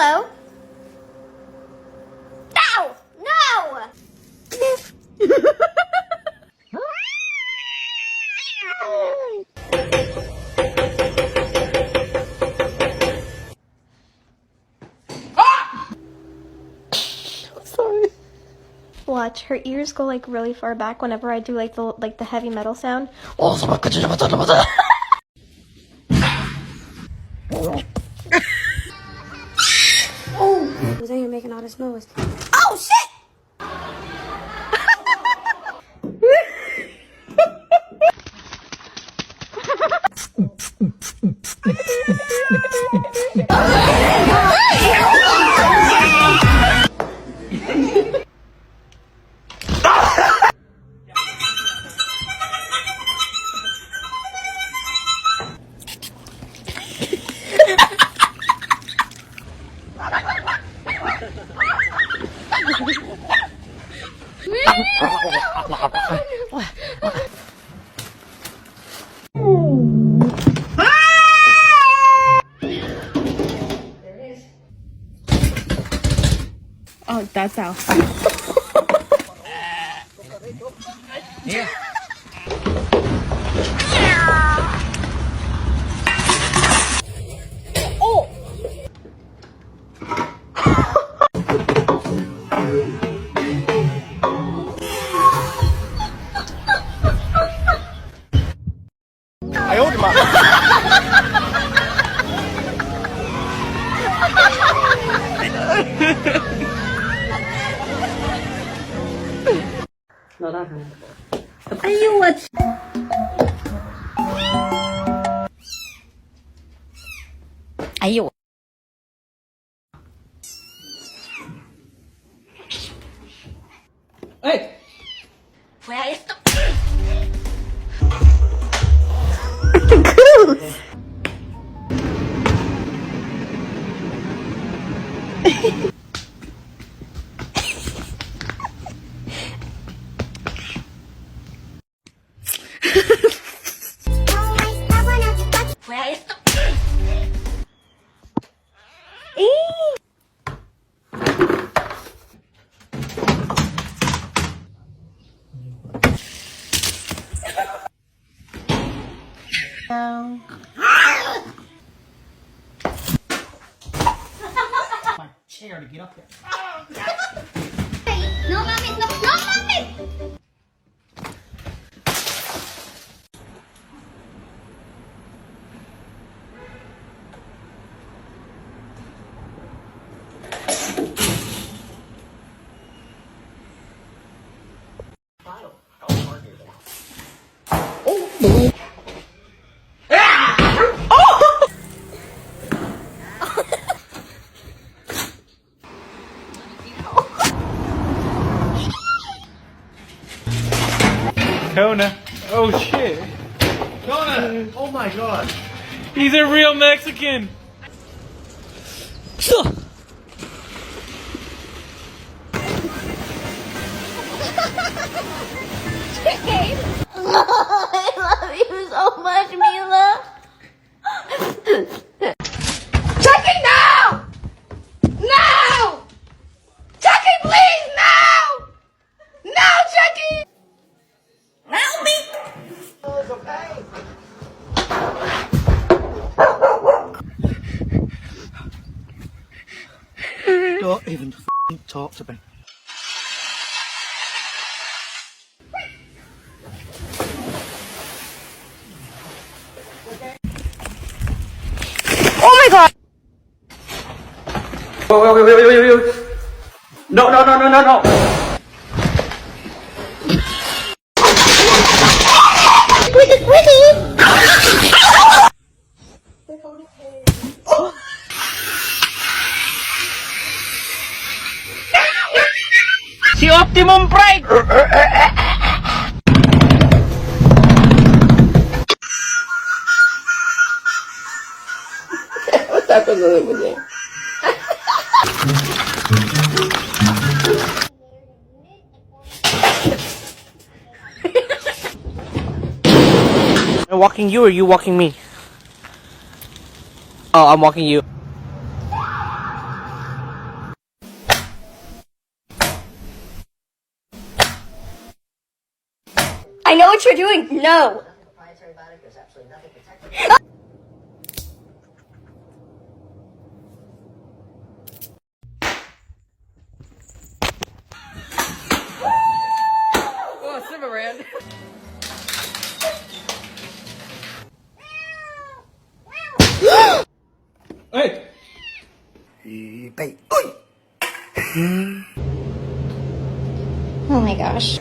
Hello? Ow! No! Sorry. Watch, her ears go like really far back whenever I do like the heavy metal sound. Oh, Who's in here making all this noise? Oh shit! Oh, that's out. Yeah. I owed him Hey! Where is the... Where is the... My chair to get up there. No, mommy, no, mommy! Kona. Oh shit. Kona! Oh my god. He's a real Mexican. I love you so much, Mila. Chucky, no! No! Chucky, please, no! No, Chucky! Help me! Don't even talk to me. Oh my god! Wait. No. Si Optimum Prime. Am I walking you or you walking me? Oh, I'm walking you. I know what you're doing. No. Oh, Cimarron. Hey! Oh my gosh.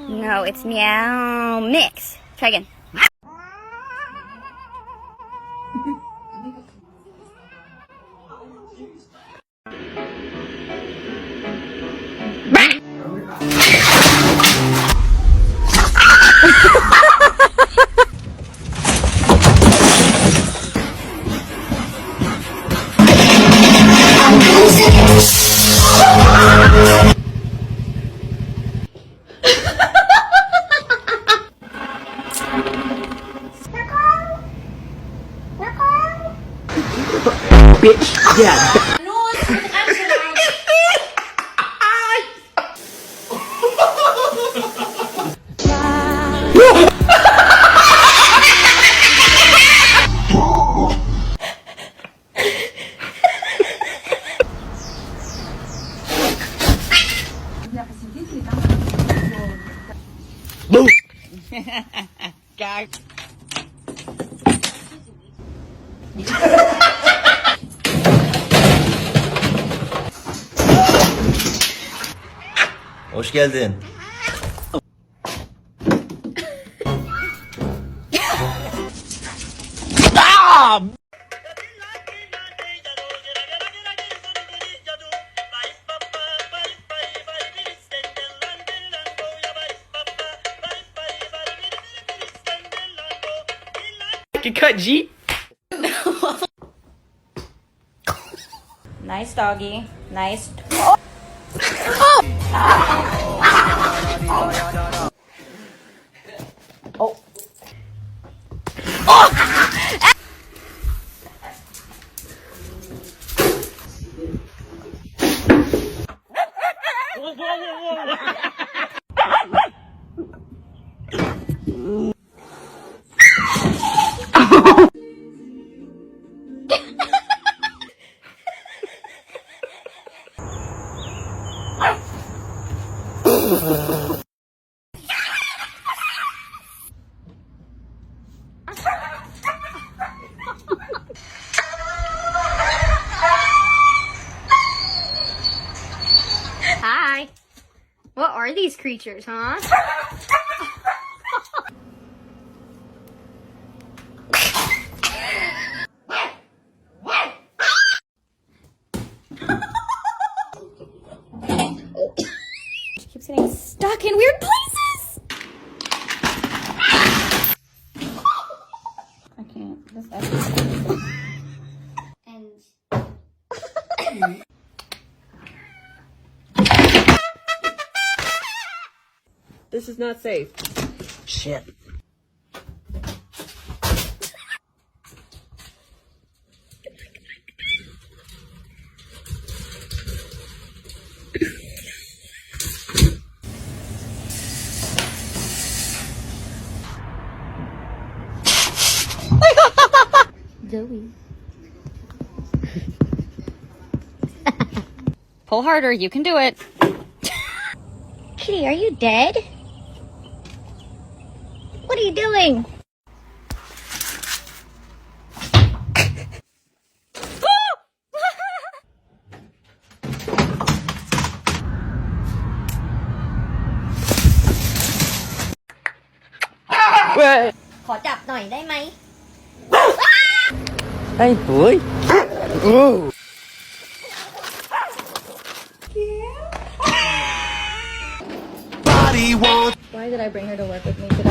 No, it's meow mix. Try again. Bitch, yeah. Gag. Hoş geldin. Good cut, G. Nice doggy. Nice. Hi. What are these creatures, huh? She keeps getting stuck in weird places. I can't. This and This is not safe. Shit. Zoe. Pull harder. You can do it. Kitty, are you dead? What are you doing?ขอจับหน่อยได้ไหม Hey, boy. Oh. Why did I bring her to work with me today?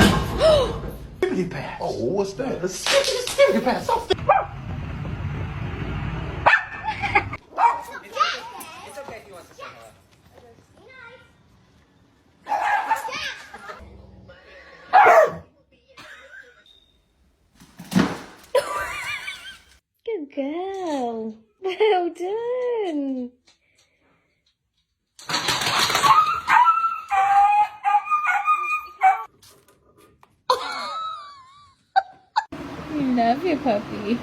Oh, what's that? A security pass. Good girl. Well done. You love your puppy.